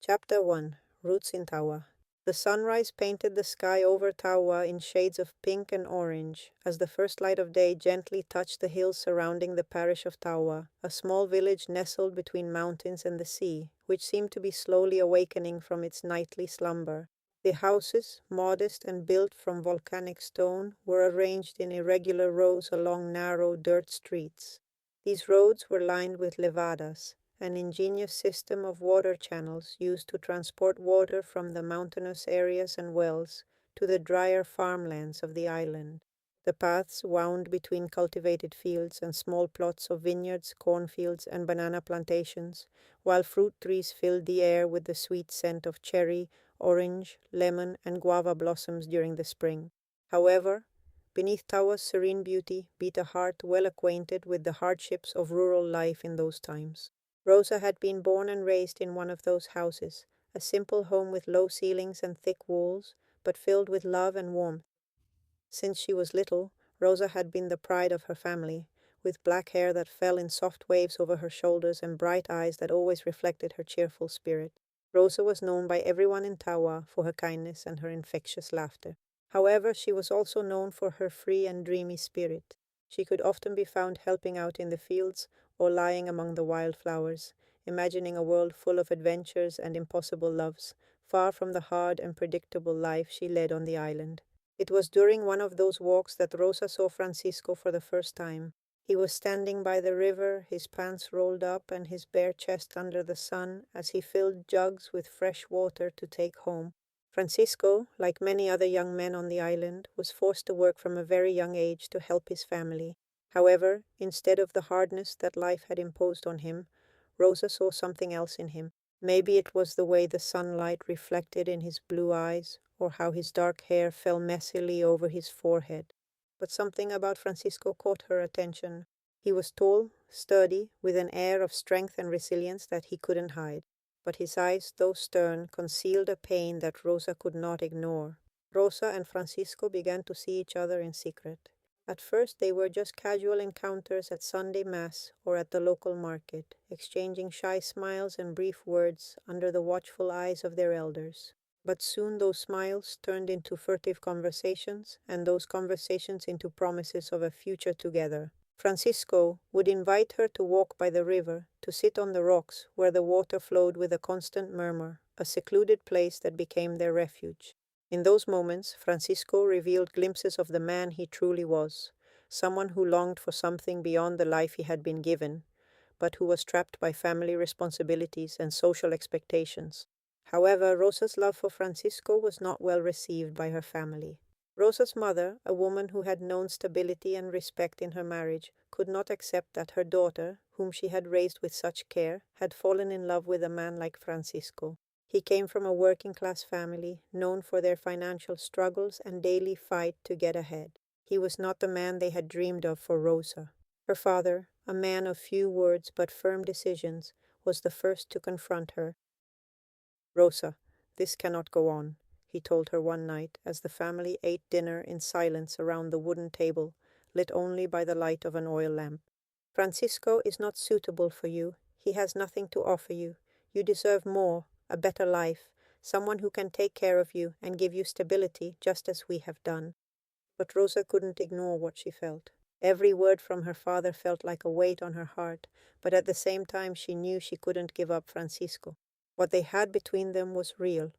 Chapter 1. Roots in Tábua. The sunrise painted the sky over Tábua in shades of pink and orange, as the first light of day gently touched the hills surrounding the parish of Tábua, a small village nestled between mountains and the sea, which seemed to be slowly awakening from its nightly slumber. The houses, modest and built from volcanic stone, were arranged in irregular rows along narrow dirt streets. These roads were lined with levadas, an ingenious system of water channels used to transport water from the mountainous areas and wells to the drier farmlands of the island. The paths wound between cultivated fields and small plots of vineyards, cornfields, and banana plantations, while fruit trees filled the air with the sweet scent of cherry, orange, lemon, and guava blossoms during the spring. However, beneath Tawa's serene beauty beat a heart well acquainted with the hardships of rural life in those times. Rosa had been born and raised in one of those houses, a simple home with low ceilings and thick walls, but filled with love and warmth. Since she was little, Rosa had been the pride of her family, with black hair that fell in soft waves over her shoulders and bright eyes that always reflected her cheerful spirit. Rosa was known by everyone in Tawa for her kindness and her infectious laughter. However, she was also known for her free and dreamy spirit. She could often be found helping out in the fields or lying among the wild flowers, imagining a world full of adventures and impossible loves, far from the hard and predictable life she led on the island. It was during one of those walks that Rosa saw Francisco for the first time. He was standing by the river, his pants rolled up and his bare chest under the sun as he filled jugs with fresh water to take home. Francisco, like many other young men on the island, was forced to work from a very young age to help his family. However, instead of the hardness that life had imposed on him, Rosa saw something else in him. Maybe it was the way the sunlight reflected in his blue eyes, or how his dark hair fell messily over his forehead. But something about Francisco caught her attention. He was tall, sturdy, with an air of strength and resilience that he couldn't hide. But his eyes, though stern, concealed a pain that Rosa could not ignore. Rosa and Francisco began to see each other in secret. At first they were just casual encounters at Sunday Mass or at the local market, exchanging shy smiles and brief words under the watchful eyes of their elders. But soon those smiles turned into furtive conversations, and those conversations into promises of a future together. Francisco would invite her to walk by the river, to sit on the rocks where the water flowed with a constant murmur, a secluded place that became their refuge. In those moments, Francisco revealed glimpses of the man he truly was, someone who longed for something beyond the life he had been given, but who was trapped by family responsibilities and social expectations. However, Rosa's love for Francisco was not well received by her family. Rosa's mother, a woman who had known stability and respect in her marriage, could not accept that her daughter, whom she had raised with such care, had fallen in love with a man like Francisco. He came from a working-class family, known for their financial struggles and daily fight to get ahead. He was not the man they had dreamed of for Rosa. Her father, a man of few words but firm decisions, was the first to confront her. "Rosa, this cannot go on," he told her one night as the family ate dinner in silence around the wooden table, lit only by the light of an oil lamp. "Francisco is not suitable for you. He has nothing to offer you. You deserve more, a better life, someone who can take care of you and give you stability just as we have done." But Rosa couldn't ignore what she felt. Every word from her father felt like a weight on her heart, but at the same time she knew she couldn't give up Francisco. What they had between them was real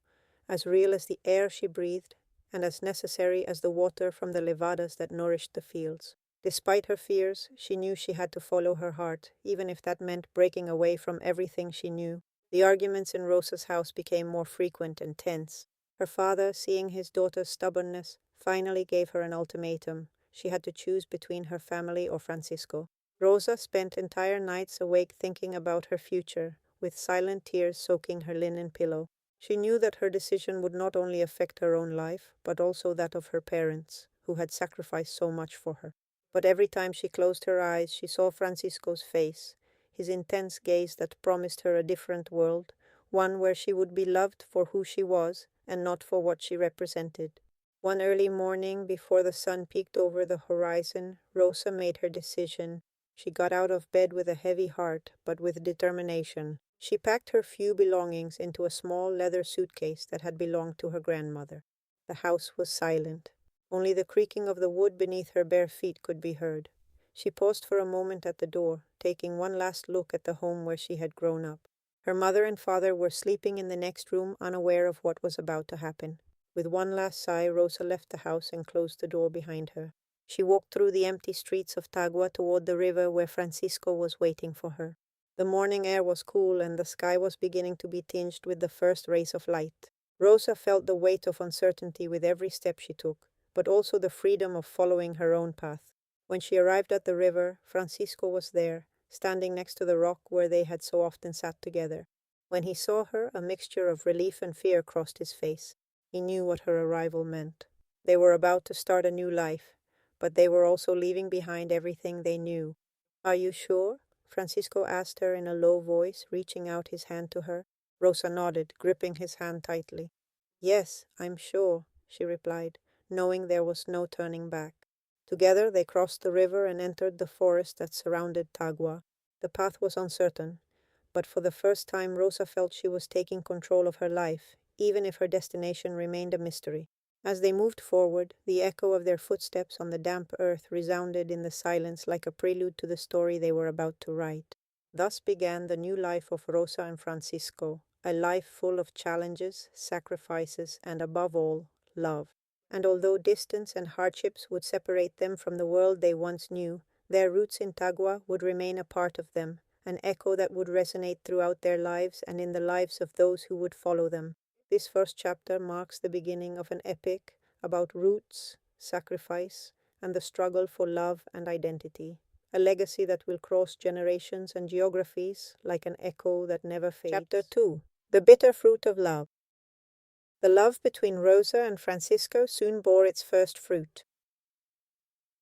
as the air she breathed, and as necessary as the water from the levadas that nourished the fields. Despite her fears, she knew she had to follow her heart, even if that meant breaking away from everything she knew. The arguments in Rosa's house became more frequent and tense. Her father, seeing his daughter's stubbornness, finally gave her an ultimatum. She had to choose between her family or Francisco. Rosa spent entire nights awake thinking about her future, with silent tears soaking her linen pillow. She knew that her decision would not only affect her own life, but also that of her parents, who had sacrificed so much for her. But every time she closed her eyes, she saw Francisco's face, his intense gaze that promised her a different world, one where she would be loved for who she was and not for what she represented. One early morning, before the sun peeked over the horizon, Rosa made her decision. She got out of bed with a heavy heart, but with determination. She packed her few belongings into a small leather suitcase that had belonged to her grandmother. The house was silent. Only the creaking of the wood beneath her bare feet could be heard. She paused for a moment at the door, taking one last look at the home where she had grown up. Her mother and father were sleeping in the next room, unaware of what was about to happen. With one last sigh, Rosa left the house and closed the door behind her. She walked through the empty streets of Tábua toward the river where Francisco was waiting for her. The morning air was cool and the sky was beginning to be tinged with the first rays of light. Rosa felt the weight of uncertainty with every step she took, but also the freedom of following her own path. When she arrived at the river, Francisco was there, standing next to the rock where they had so often sat together. When he saw her, a mixture of relief and fear crossed his face. He knew what her arrival meant. They were about to start a new life, but they were also leaving behind everything they knew. "Are you sure?" Francisco asked her in a low voice, reaching out his hand to her. Rosa nodded, gripping his hand tightly. "Yes, I'm sure," she replied, knowing there was no turning back. Together they crossed the river and entered the forest that surrounded Tábua. The path was uncertain, but for the first time Rosa felt she was taking control of her life, even if her destination remained a mystery. As they moved forward, the echo of their footsteps on the damp earth resounded in the silence like a prelude to the story they were about to write. Thus began the new life of Rosa and Francisco, a life full of challenges, sacrifices, and above all, love. And although distance and hardships would separate them from the world they once knew, their roots in Tábua would remain a part of them, an echo that would resonate throughout their lives and in the lives of those who would follow them. This first chapter marks the beginning of an epic about roots, sacrifice, and the struggle for love and identity, a legacy that will cross generations and geographies like an echo that never fades. Chapter 2. The Bitter Fruit of Love. The love between Rosa and Francisco soon bore its first fruit.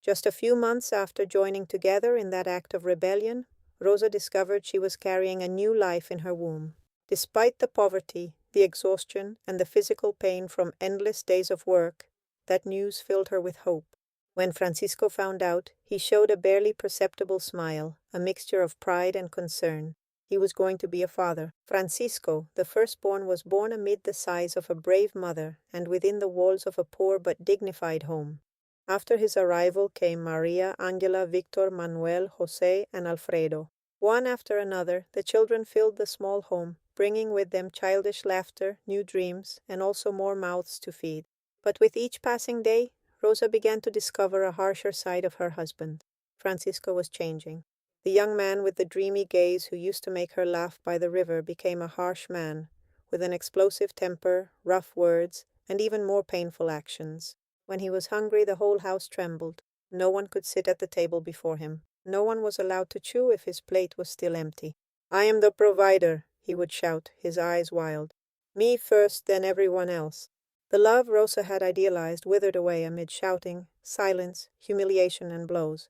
Just a few months after joining together in that act of rebellion, Rosa discovered she was carrying a new life in her womb. Despite the poverty, the exhaustion, and the physical pain from endless days of work, that news filled her with hope. When Francisco found out, he showed a barely perceptible smile, a mixture of pride and concern. He was going to be a father. Francisco, the firstborn, was born amid the sighs of a brave mother and within the walls of a poor but dignified home. After his arrival came Maria, Angela, Victor, Manuel, Jose, and Alfredo. One after another, the children filled the small home, bringing with them childish laughter, new dreams, and also more mouths to feed. But with each passing day, Rosa began to discover a harsher side of her husband. Francisco was changing. The young man with the dreamy gaze who used to make her laugh by the river became a harsh man, with an explosive temper, rough words, and even more painful actions. When he was hungry, the whole house trembled. No one could sit at the table before him. No one was allowed to chew if his plate was still empty. "I am the provider," he would shout, his eyes wild. "Me first, then everyone else." The love Rosa had idealized withered away amid shouting, silence, humiliation, and blows.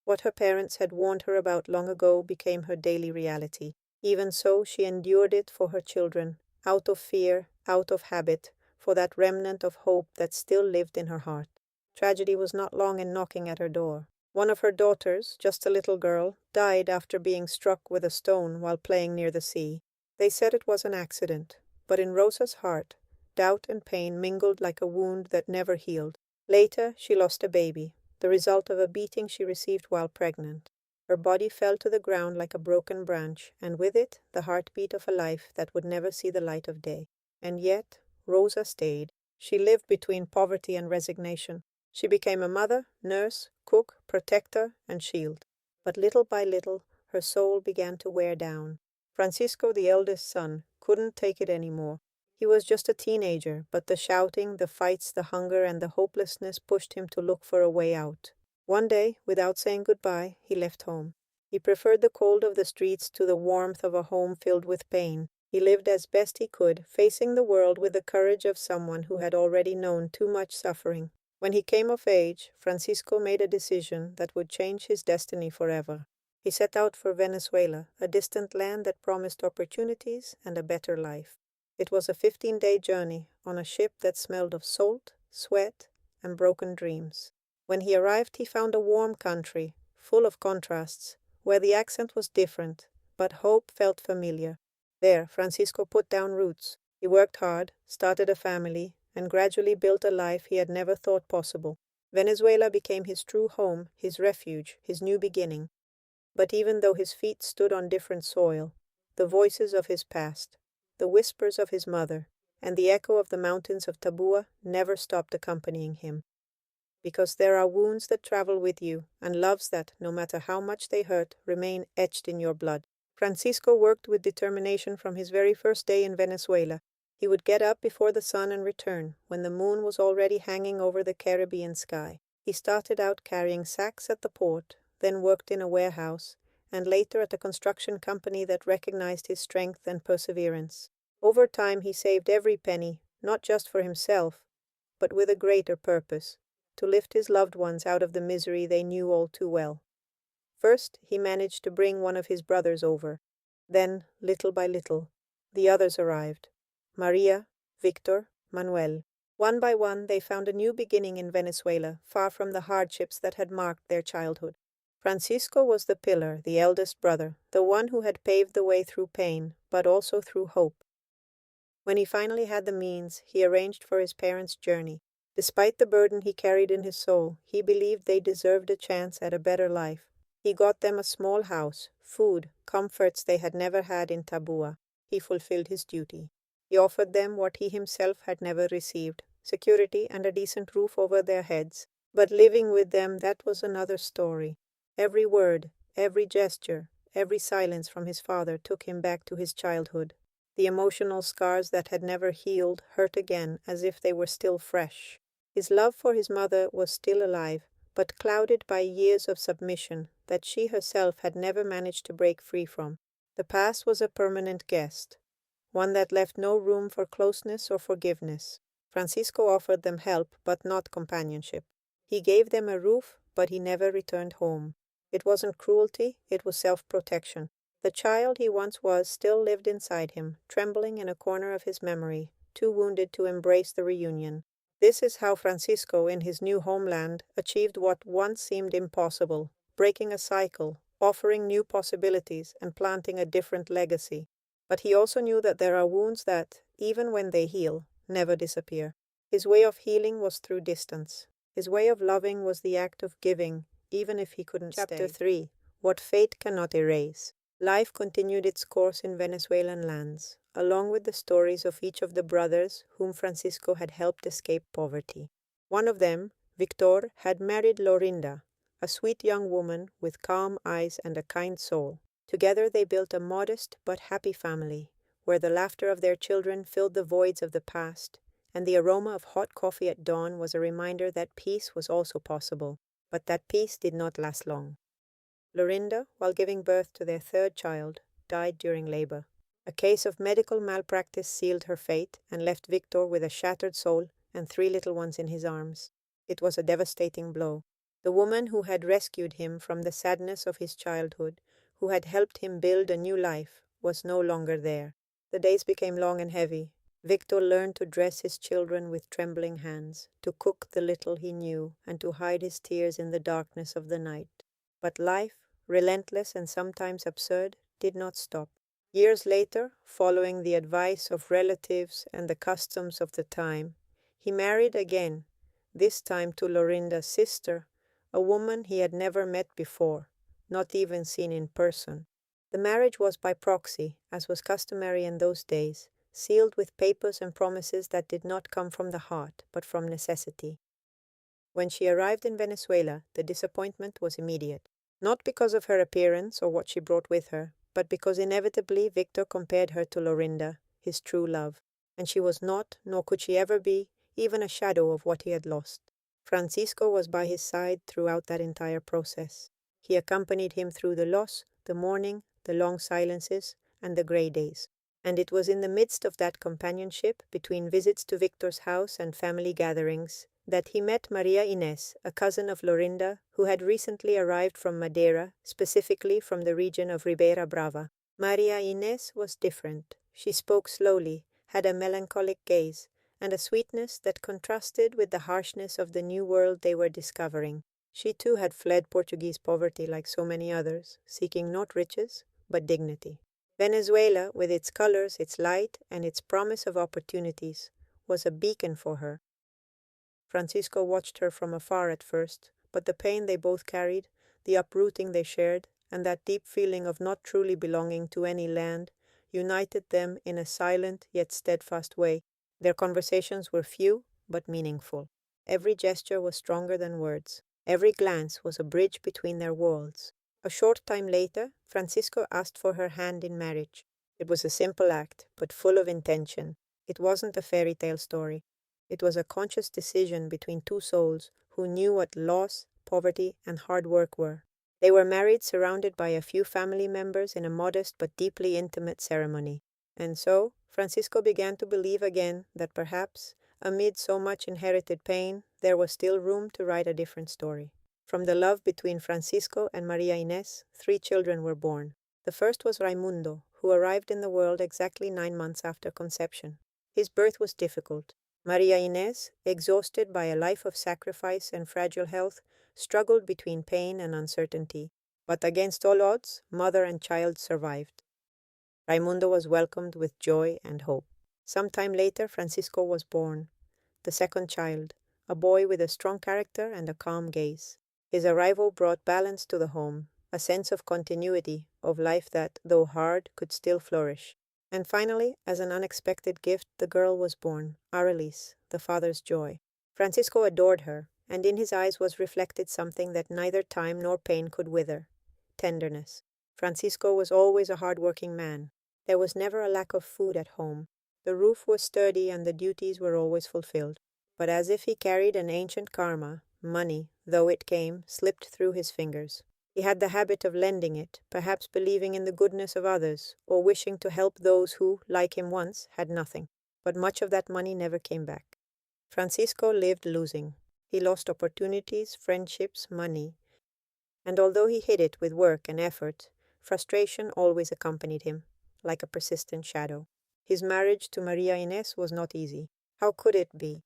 What her parents had warned her about long ago became her daily reality. Even so, she endured it for her children, out of fear, out of habit, for that remnant of hope that still lived in her heart. Tragedy was not long in knocking at her door. One of her daughters, just a little girl, died after being struck with a stone while playing near the sea. They said it was an accident, but in Rosa's heart, doubt and pain mingled like a wound that never healed. Later, she lost a baby, the result of a beating she received while pregnant. Her body fell to the ground like a broken branch, and with it, the heartbeat of a life that would never see the light of day. And yet, Rosa stayed. She lived between poverty and resignation. She became a mother, nurse, cook, protector, and shield. But little by little, her soul began to wear down. Francisco, the eldest son, couldn't take it anymore. He was just a teenager, but the shouting, the fights, the hunger, and the hopelessness pushed him to look for a way out. One day, without saying goodbye, he left home. He preferred the cold of the streets to the warmth of a home filled with pain. He lived as best he could, facing the world with the courage of someone who had already known too much suffering. When he came of age, Francisco made a decision that would change his destiny forever. He set out for Venezuela, a distant land that promised opportunities and a better life. It was a 15-day journey on a ship that smelled of salt, sweat, and broken dreams. When he arrived, he found a warm country, full of contrasts, where the accent was different, but hope felt familiar. There, Francisco put down roots. He worked hard, started a family, and gradually built a life he had never thought possible. Venezuela became his true home, his refuge, his new beginning. But even though his feet stood on different soil, the voices of his past, the whispers of his mother, and the echo of the mountains of Tábua never stopped accompanying him. Because there are wounds that travel with you, and loves that, no matter how much they hurt, remain etched in your blood. Francisco worked with determination from his very first day in Venezuela. He would get up before the sun and return, when the moon was already hanging over the Caribbean sky. He started out carrying sacks at the port, then worked in a warehouse, and later at a construction company that recognized his strength and perseverance. Over time, he saved every penny, not just for himself, but with a greater purpose, to lift his loved ones out of the misery they knew all too well. First, he managed to bring one of his brothers over. Then, little by little, the others arrived. Maria, Victor, Manuel. One by one, they found a new beginning in Venezuela, far from the hardships that had marked their childhood. Francisco was the pillar, the eldest brother, the one who had paved the way through pain, but also through hope. When he finally had the means, he arranged for his parents' journey. Despite the burden he carried in his soul, he believed they deserved a chance at a better life. He got them a small house, food, comforts they had never had in Tábua. He fulfilled his duty. He offered them what he himself had never received, security and a decent roof over their heads. But living with them, that was another story. Every word, every gesture, every silence from his father took him back to his childhood. The emotional scars that had never healed hurt again as if they were still fresh. His love for his mother was still alive, but clouded by years of submission that she herself had never managed to break free from. The past was a permanent guest, one that left no room for closeness or forgiveness. Francisco offered them help, but not companionship. He gave them a roof, but he never returned home. It wasn't cruelty, it was self-protection. The child he once was still lived inside him, trembling in a corner of his memory, too wounded to embrace the reunion. This is how Francisco, in his new homeland, achieved what once seemed impossible, breaking a cycle, offering new possibilities, and planting a different legacy. But he also knew that there are wounds that, even when they heal, never disappear. His way of healing was through distance. His way of loving was the act of giving, even if he couldn't stay. Chapter 3. What Fate Cannot Erase. Life continued its course in Venezuelan lands, along with the stories of each of the brothers whom Francisco had helped escape poverty. One of them, Victor, had married Lorinda, a sweet young woman with calm eyes and a kind soul. Together they built a modest but happy family, where the laughter of their children filled the voids of the past, and the aroma of hot coffee at dawn was a reminder that peace was also possible, but that peace did not last long. Lorinda, while giving birth to their third child, died during labor. A case of medical malpractice sealed her fate and left Victor with a shattered soul and 3 little ones in his arms. It was a devastating blow. The woman who had rescued him from the sadness of his childhood, who had helped him build a new life, was no longer there. The days became long and heavy. Victor learned to dress his children with trembling hands, to cook the little he knew, and to hide his tears in the darkness of the night. But life, relentless and sometimes absurd, did not stop. Years later, following the advice of relatives and the customs of the time, he married again, this time to Lorinda's sister, a woman he had never met before, not even seen in person. The marriage was by proxy, as was customary in those days, sealed with papers and promises that did not come from the heart, but from necessity. When she arrived in Venezuela, the disappointment was immediate. Not because of her appearance or what she brought with her, but because inevitably Victor compared her to Lorinda, his true love, and she was not, nor could she ever be, even a shadow of what he had lost. Francisco was by his side throughout that entire process. He accompanied him through the loss, the mourning, the long silences, and the gray days. And it was in the midst of that companionship, between visits to Victor's house and family gatherings, that he met Maria Inés, a cousin of Lorinda, who had recently arrived from Madeira, specifically from the region of Ribeira Brava. Maria Inés was different. She spoke slowly, had a melancholic gaze, and a sweetness that contrasted with the harshness of the new world they were discovering. She too had fled Portuguese poverty like so many others, seeking not riches, but dignity. Venezuela, with its colors, its light, and its promise of opportunities, was a beacon for her. Francisco watched her from afar at first, but the pain they both carried, the uprooting they shared, and that deep feeling of not truly belonging to any land united them in a silent yet steadfast way. Their conversations were few but meaningful. Every gesture was stronger than words. Every glance was a bridge between their worlds. A short time later, Francisco asked for her hand in marriage. It was a simple act, but full of intention. It wasn't a fairy tale story. It was a conscious decision between two souls who knew what loss, poverty, and hard work were. They were married surrounded by a few family members in a modest but deeply intimate ceremony. And so, Francisco began to believe again that perhaps, amid so much inherited pain, there was still room to write a different story. From the love between Francisco and Maria Inés, 3 children were born. The first was Raimundo, who arrived in the world exactly 9 months after conception. His birth was difficult. Maria Inés, exhausted by a life of sacrifice and fragile health, struggled between pain and uncertainty. But against all odds, mother and child survived. Raimundo was welcomed with joy and hope. Some time later, Francisco was born, the second child, a boy with a strong character and a calm gaze. His arrival brought balance to the home, a sense of continuity, of life that, though hard, could still flourish. And finally, as an unexpected gift, the girl was born, Arelise, the father's joy. Francisco adored her, and in his eyes was reflected something that neither time nor pain could wither: tenderness. Francisco was always a hard-working man. There was never a lack of food at home. The roof was sturdy and the duties were always fulfilled. But as if he carried an ancient karma, money, though it came, slipped through his fingers. He had the habit of lending it, perhaps believing in the goodness of others, or wishing to help those who, like him once, had nothing. But much of that money never came back. Francisco lived losing. He lost opportunities, friendships, money. And although he hid it with work and effort, frustration always accompanied him, like a persistent shadow. His marriage to Maria Inés was not easy. How could it be?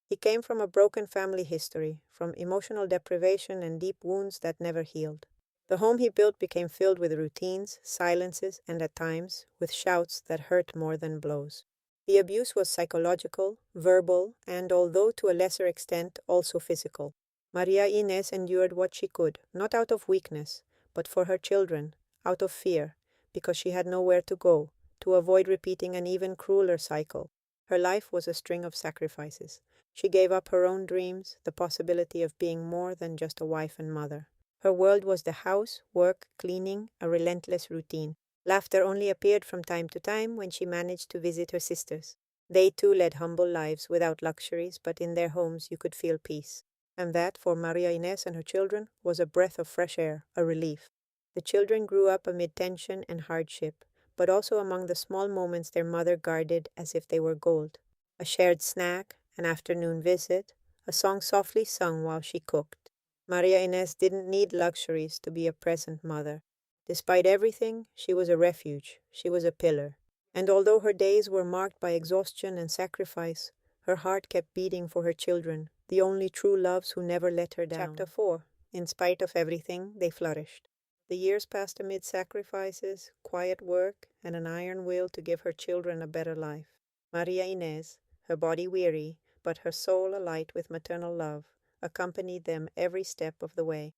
He came from a broken family history, from emotional deprivation and deep wounds that never healed. The home he built became filled with routines, silences, and at times, with shouts that hurt more than blows. The abuse was psychological, verbal, and, although to a lesser extent, also physical. Maria Inés endured what she could, not out of weakness, but for her children, out of fear, because she had nowhere to go, to avoid repeating an even crueler cycle. Her life was a string of sacrifices. She gave up her own dreams, the possibility of being more than just a wife and mother. Her world was the house, work, cleaning, a relentless routine. Laughter only appeared from time to time when she managed to visit her sisters. They too led humble lives without luxuries, but in their homes you could feel peace. And that, for Maria Inés and her children, was a breath of fresh air, a relief. The children grew up amid tension and hardship, but also among the small moments their mother guarded as if they were gold. A shared snack, an afternoon visit, a song softly sung while she cooked. Maria Inés didn't need luxuries to be a present mother. Despite everything, she was a refuge, she was a pillar. And although her days were marked by exhaustion and sacrifice, her heart kept beating for her children, the only true loves who never let her down. Chapter 4. In spite of everything, they flourished. The years passed amid sacrifices, quiet work, and an iron will to give her children a better life. Maria Inés, her body weary, but her soul alight with maternal love, accompanied them every step of the way.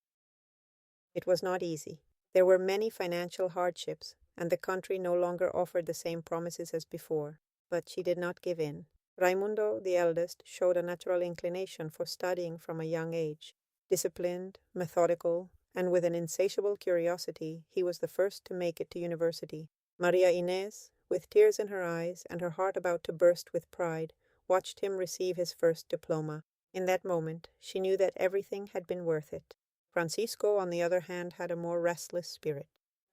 It was not easy. There were many financial hardships, and the country no longer offered the same promises as before. But she did not give in. Raimundo, the eldest, showed a natural inclination for studying from a young age. Disciplined, methodical, and with an insatiable curiosity, he was the first to make it to university. Maria Inés, with tears in her eyes and her heart about to burst with pride, watched him receive his first diploma. In that moment, she knew that everything had been worth it. Francisco, on the other hand, had a more restless spirit.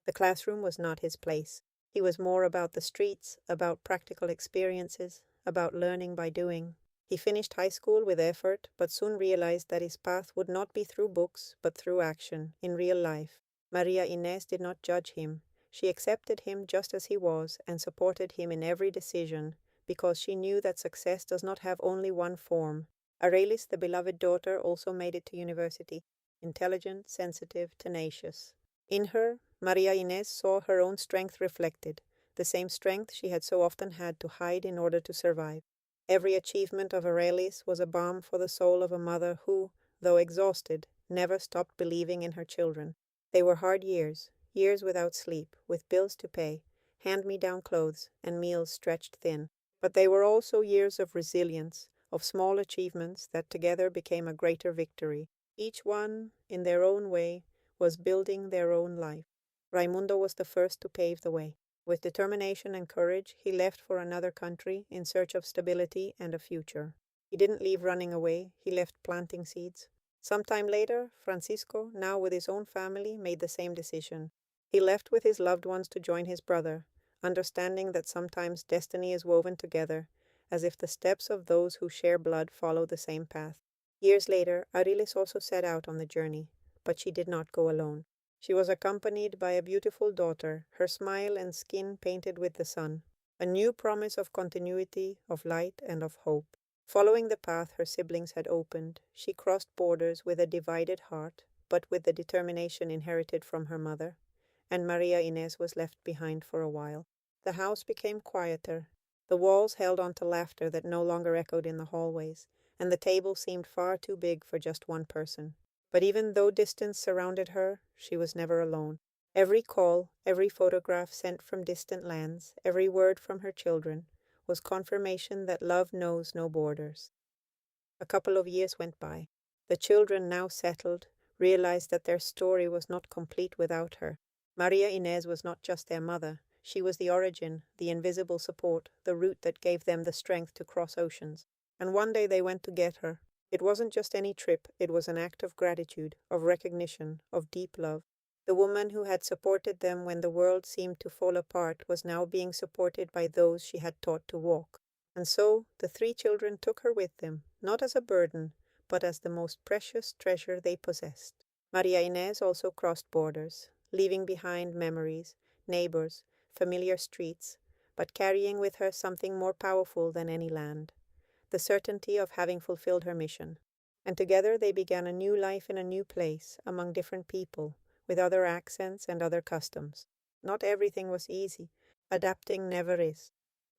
The classroom was not his place. He was more about the streets, about practical experiences, about learning by doing. He finished high school with effort, but soon realized that his path would not be through books, but through action, in real life. Maria Inés did not judge him. She accepted him just as he was and supported him in every decision, because she knew that success does not have only one form. Arelis, the beloved daughter, also made it to university. Intelligent, sensitive, tenacious. In her, Maria Inés saw her own strength reflected, the same strength she had so often had to hide in order to survive. Every achievement of Aurelis was a balm for the soul of a mother who, though exhausted, never stopped believing in her children. They were hard years, years without sleep, with bills to pay, hand-me-down clothes, and meals stretched thin. But they were also years of resilience, of small achievements that together became a greater victory. Each one, in their own way, was building their own life. Raimundo was the first to pave the way. With determination and courage, he left for another country in search of stability and a future. He didn't leave running away, he left planting seeds. Sometime later, Francisco, now with his own family, made the same decision. He left with his loved ones to join his brother, understanding that sometimes destiny is woven together, as if the steps of those who share blood follow the same path. Years later, Arilis also set out on the journey, but she did not go alone. She was accompanied by a beautiful daughter, her smile and skin painted with the sun, a new promise of continuity, of light, and of hope. Following the path her siblings had opened, she crossed borders with a divided heart, but with the determination inherited from her mother, and Maria Inés was left behind for a while. The house became quieter. The walls held on to laughter that no longer echoed in the hallways, and the table seemed far too big for just one person. But even though distance surrounded her, she was never alone. Every call, every photograph sent from distant lands, every word from her children, was confirmation that love knows no borders. A couple of years went by. The children, now settled, realized that their story was not complete without her. Maria Inés was not just their mother. She was the origin, the invisible support, the root that gave them the strength to cross oceans. And one day they went to get her. It wasn't just any trip, it was an act of gratitude, of recognition, of deep love. The woman who had supported them when the world seemed to fall apart was now being supported by those she had taught to walk. And so the three children took her with them, not as a burden, but as the most precious treasure they possessed. Maria Inés also crossed borders, leaving behind memories, neighbors, familiar streets, but carrying with her something more powerful than any land, the certainty of having fulfilled her mission. And together they began a new life in a new place, among different people, with other accents and other customs. Not everything was easy. Adapting never is.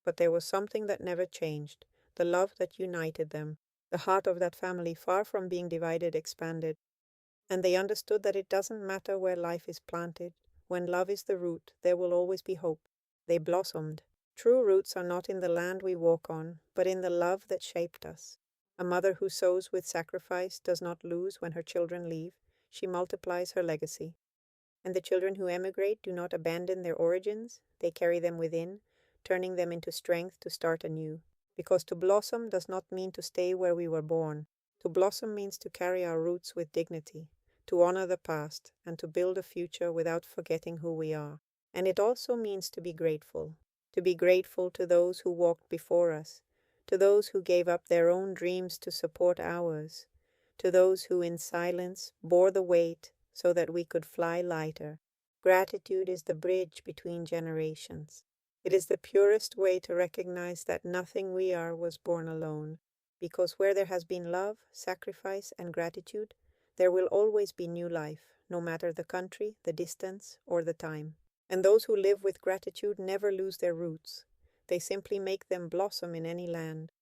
But there was something that never changed, the love that united them. The heart of that family, far from being divided, expanded. And they understood that it doesn't matter where life is planted. When love is the root, there will always be hope. They blossomed. True roots are not in the land we walk on, but in the love that shaped us. A mother who sows with sacrifice does not lose when her children leave. She multiplies her legacy. And the children who emigrate do not abandon their origins. They carry them within, turning them into strength to start anew. Because to blossom does not mean to stay where we were born. To blossom means to carry our roots with dignity, to honor the past, and to build a future without forgetting who we are. And it also means to be grateful to those who walked before us, to those who gave up their own dreams to support ours, to those who in silence bore the weight so that we could fly lighter. Gratitude is the bridge between generations. It is the purest way to recognize that nothing we are was born alone, because where there has been love, sacrifice, and gratitude, there will always be new life, no matter the country, the distance, or the time. And those who live with gratitude never lose their roots. They simply make them blossom in any land.